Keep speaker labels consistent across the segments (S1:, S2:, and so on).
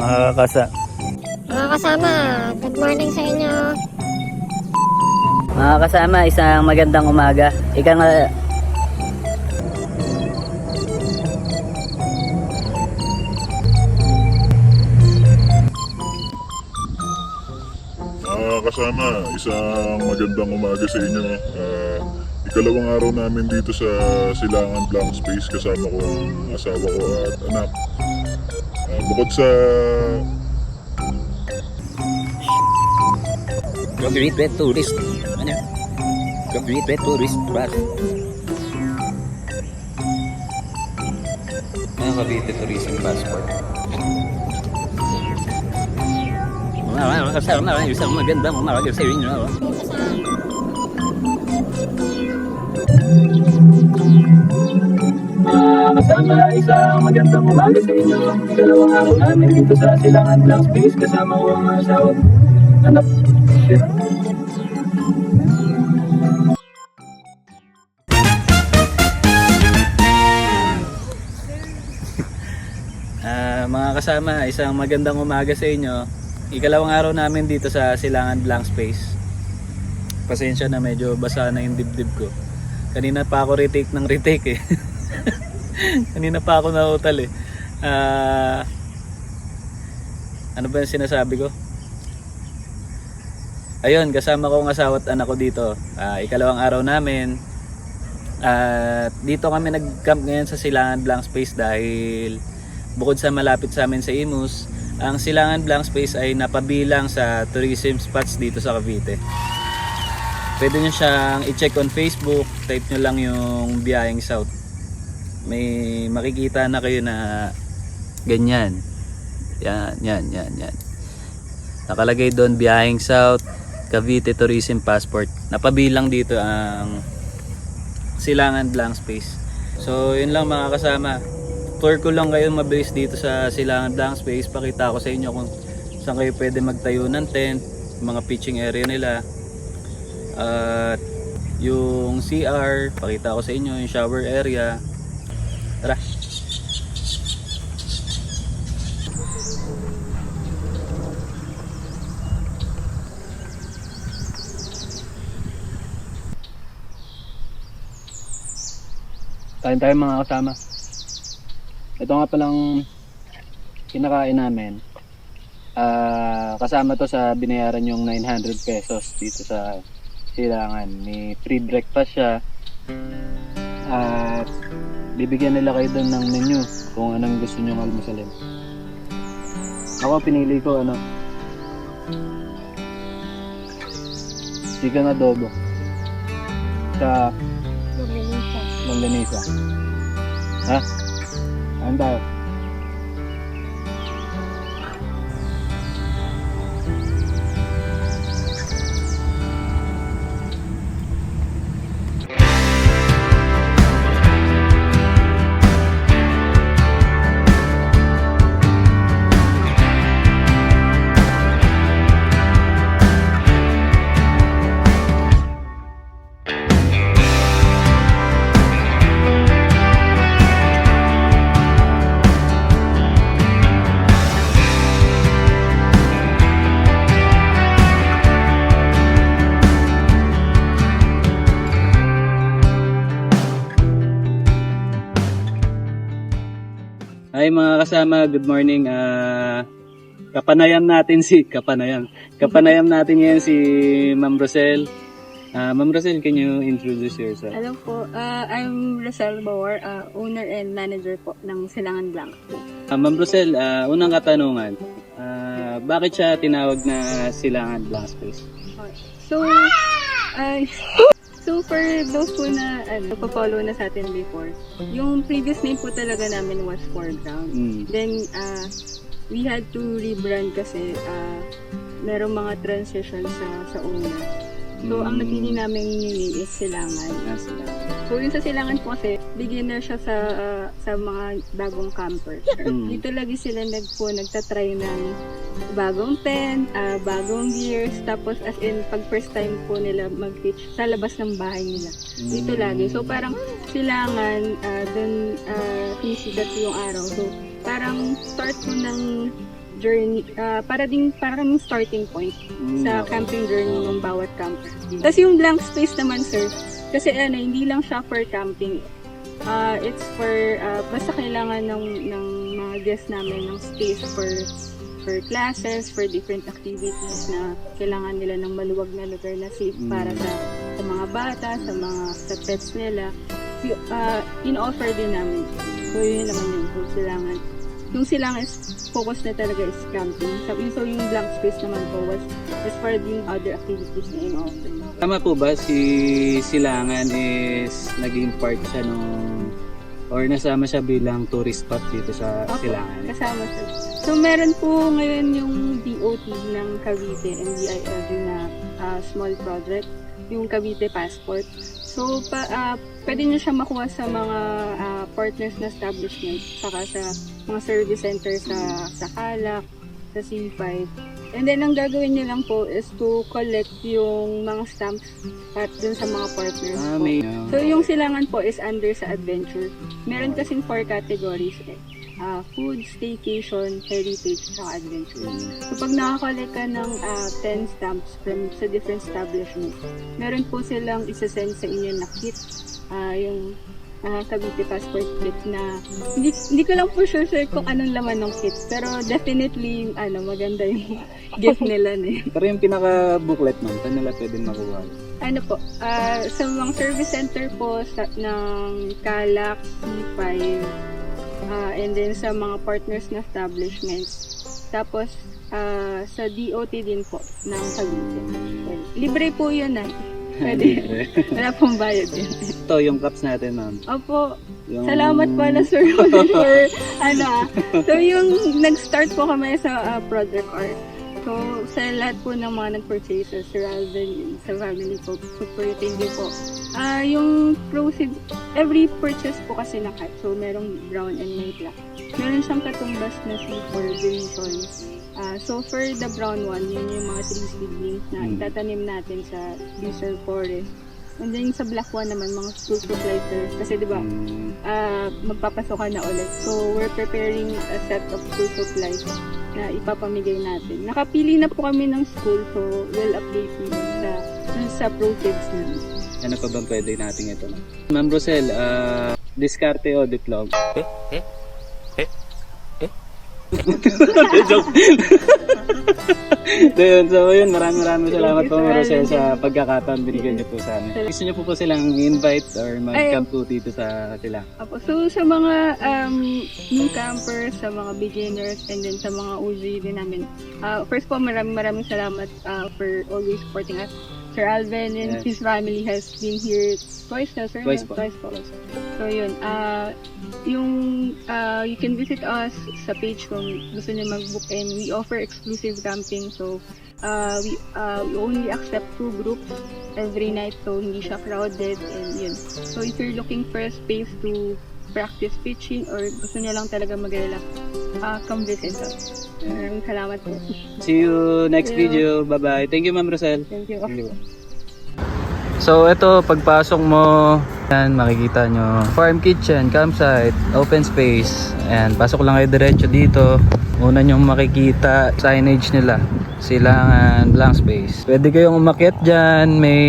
S1: Mga kasama, good morning sa inyo.
S2: Mga kasama, isang magandang umaga. Ika nga,
S3: Kasama, isang magandang umaga sa inyo. Ikalawang araw namin dito sa Silangan Blank Space kasama ko ang asawa ko at anak. Bukod sa
S2: Cavite Tourist. Ano? Cavite Tourist Bus. Ano Cavite Tourism Passport? Mga kasama, isang magandang umaga sa inyo.
S4: Kasama, isang magandang umaga sa inyo. Dalawang araw namin dito sa Silangan Blank Space kasama ko ang asawa. Anak.
S5: Mga kasama, isang magandang umaga sa inyo. Ikalawang araw namin dito sa Silangan Blank Space. Pasensya na, medyo basa na yung dibdib ko. Kanina pa ako retake ng retake eh. Kanina pa ako nautal eh. Ano ba yung sinasabi ko? Ayun, kasama ko ang asawa at anak ko dito. Ikalawang araw namin. Dito kami nag-camp ngayon sa Silangan Blank Space dahil bukod sa malapit sa amin sa Imus, ang Silangan Blank Space ay napabilang sa tourism spots dito sa Cavite. Pwede nyo siyang i-check on Facebook, type nyo lang yung Biyaheng South. May makikita na kayo na ganyan. Yan. Nakalagay doon Biyaheng South, Cavite Tourism Passport. Napabilang dito ang Silangan Blank Space. So yun lang mga kasama. Tour ko lang kayo mabilis dito sa Silangan Blank Space. Pakita ko sa inyo kung saan kayo pwede magtayo ng tent, mga pitching area nila, at yung CR, pakita ko sa inyo yung shower area. Tara. Kain tayo mga kasama. Ito nga palang kinakain namin. Kasama to sa binayaran yung 900 pesos dito sa Silangan. May free breakfast siya. At bibigyan nila kayo doon ng menu kung anong gusto nyong almusalin. Ako pinili ko chicken adobo sa longganisa. Ha? Ano tayo? Hi mga kasama, good morning. Kapanayam natin ngayon si Ma'am Rosel. Ma'am Rosel, can you introduce yourself?
S6: Hello po, I'm Rosel Bauer, owner and manager po ng Silangan Blank.
S5: Ma'am Rosel, unang katanungan, bakit siya tinawag na Silangan Blank Space?
S6: So for those po na nagpa-follow na sa atin before, yung previous name po talaga namin was Foreground. Then we had to rebrand kasi merong mga transition sa owner. So ang napili namin name is Silangan. So yun sa Silangan po kasi beginner siya sa mga bagong camper. Dito lagi sila nagtatry ng bagong tent, bagong gears, tapos as in pag first time po nila mag-pitch sa labas ng bahay nila. Dito lagi. So parang Silangan, dun sinisikat yung araw. So parang start po ng journey, parang starting point sa camping journey ng bawat camper. Tapos yung blank space naman, sir, kasi hindi lang siya for camping. It's for, basta kailangan ng mga guests namin ng space for classes, for different activities na kailangan nila ng maluwag na lugar na safe para sa mga bata, sa pets nila. In-offer din namin. So yun naman yung silangan. Yung silangan is focus na talaga is camping. So yung blank space naman po is for the other activities na in-offer.
S5: Tama po ba si Silangan is naging part siya nung or nasama siya bilang tourist spot dito sa Silangan?
S6: Kasama siya. So meron po ngayon yung DOT ng Cavite and DILG na small project, yung Cavite Passport. So pwede niyo siya makuha sa mga partners na establishments, saka sa mga service centers sa Calac, sa C5. And then, ang gagawin niyo lang po is to collect yung mga stamps at dun sa mga partners po. So, yung silangan po is under sa adventure. Meron kasing 4 categories food, staycation, heritage, saka adventure. So, pag nakakollect ka ng 10 stamps from sa different establishments, meron po silang isa-send sa inyo na kit, yung Cavite Passport kit na hindi ko lang po sure kung anong laman ng kit, pero definitely maganda yung gift nila
S5: Pero yung pinaka-booklet nun, saan nila pwede makuha?
S6: Sa mga service center po ng Calac, C5, and then sa mga partners na establishments. Tapos sa DOT din po ng Cavite. Libre po yun Pwede. Wala pong bayad yun.
S5: Ito, yung cups natin, ma'am.
S6: Opo. Salamat pala, sir, for So, yung nag-start po kami sa project art. So, sa lahat po ng mga nag-purchase, Sir Alvin, sa family po, super thank you po. Yung proceed, every purchase po kasi na-cut. So, merong brown and may black. Meron siyang katumbas na C4 donations. So for the brown one, yun yung mga tree seedlings na itatanim natin sa Diesel Forest. And then sa black one naman, mga school supplies. Kasi diba, magpapasokan na ulit. So we're preparing a set of school supplies na ipapamigay natin. Nakapili na po kami ng school, so we'll update you sa proceeds namin.
S5: Ano pa bang pwede natin ito? Ma'am Rosel, diskarte o diploma? So yun, maraming salamat po Ma'am Rosel sa pagkakataon binigyan niyo po sa amin. Gusto niyo po silang invite or mag-camp po dito sa sila?
S6: So sa mga new campers, sa mga beginners, and then sa mga OG din namin, first po maraming salamat for always supporting us. Sir Alvin and his family has been here twice na, sir?
S5: Twice po.
S6: So yun, you can visit us sa page kung gusto niyo mag-book, and we offer exclusive camping. So we only accept 2 groups every night, so hindi siya crowded, and yun. So if you're looking for a space to practice pitching or gusto niya lang talaga mag-relax, come visit us. Maraming salamat po.
S5: See you next video. Bye-bye. Thank you, Ma'am Rosel.
S6: Thank you.
S5: So ito, pagpasok mo, yan, makikita nyo farm kitchen, campsite, open space. Ayan, pasok lang kayo diretso dito. Una nyong makikita signage nila, Silangan blank space. Pwede kayong umakyat dyan, may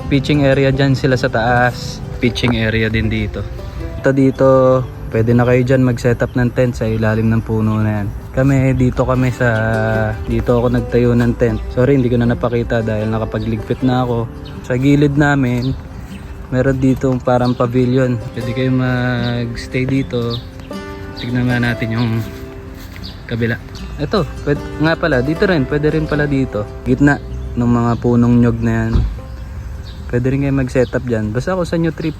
S5: pitching area dyan sila sa taas. Pitching area din dito. Dito, pwede na kayo dyan mag-setup ng tent sa ilalim ng puno na yan. Dito ako nagtayo ng tent. Sorry, hindi ko na napakita dahil nakapagligpit na ako. Sa gilid namin, meron dito parang pavilion. Pwede kayo mag-stay dito. Tignan nga natin yung kabila. Ito, nga pala, dito rin. Pwede rin pala dito. Gitna ng mga punong nyog na yan. Pwede rin kayo mag-setup dyan. Basta ako sa nyo trip.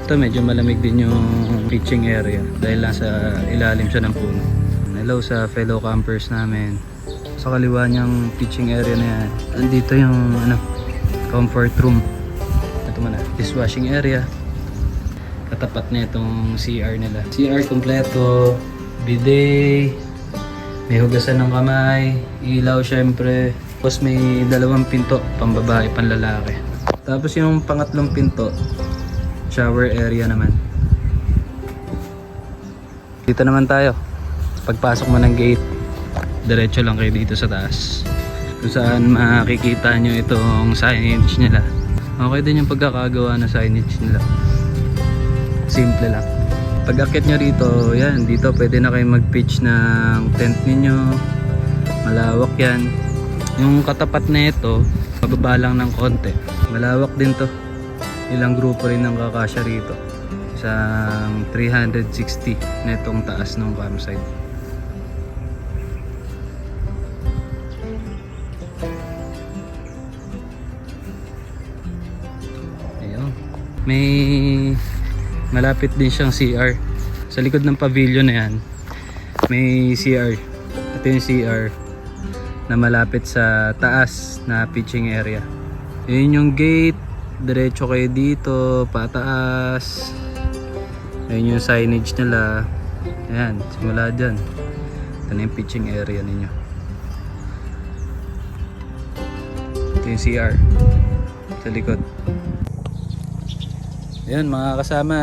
S5: Ito, medyo malamig din yung pitching area dahil nasa ilalim siya ng puno. Hello sa fellow campers namin. Sa kaliwa niyang pitching area na yan, andito yung comfort room. Ito muna, dishwashing area. Katapat na itong CR nila. CR kompleto, bidet, may hugasan ng kamay, ilaw syempre. Tapos may 2 pinto, pambabae, panlalaki. Tapos yung pangatlong pinto, shower area naman. Dito naman tayo. Pagpasok mo ng gate, diretso lang kayo dito sa taas. Kung saan makikita nyo itong signage nila. Okay din yung pagkakagawa ng signage nila. Simple lang. Pag akit nyo rito, yan, dito pwede na kayo mag-pitch ng tent ninyo. Malawak yan. Yung katapat na ito, pababa lang ng konti. Malawak din to. Ilang grupo rin ang kakasya rito. Isang 360 na itong taas ng campsite. Ayun. May malapit din siyang CR. Sa likod ng pavilion na yan, may CR. Ito yung CR na malapit sa taas na pitching area. Yun yung gate. Diretso kayo dito, pataas. Ayun yung signage nila. Ayan, simula dyan. Ito na yung pitching area ninyo. Ito yung CR sa likod. Ayun mga kasama,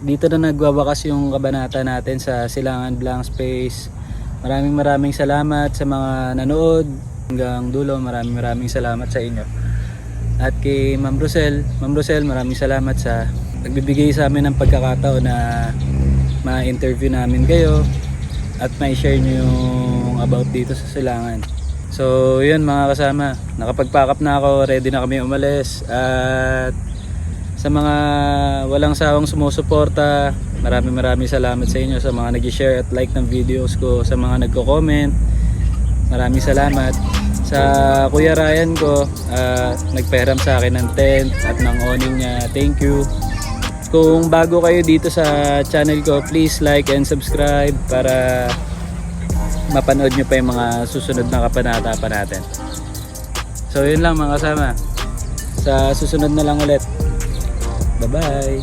S5: dito na nagwawakas yung kabanata natin sa Silangan Blank Space. Maraming salamat sa mga nanood hanggang dulo. Maraming salamat sa inyo. At kay Ma'am Rosel, maraming salamat sa nagbibigay sa amin ng pagkakataon na ma-interview namin kayo at ma-share nyo yung about dito sa Silangan. So yun mga kasama, nakapag-pack up na ako, ready na kami umalis. At sa mga walang sawang sumusuporta, maraming salamat sa inyo, sa mga nag-share at like ng videos ko, sa mga nagko-comment, maraming salamat. Sa Kuya Ryan ko, nagpahiram sa akin ng tent at ng awning niya, thank you. Kung bago kayo dito sa channel ko, please like and subscribe para mapanood nyo pa yung mga susunod na kabanata pa natin. So yun lang mga kasama, sa susunod na lang ulit. Bye bye.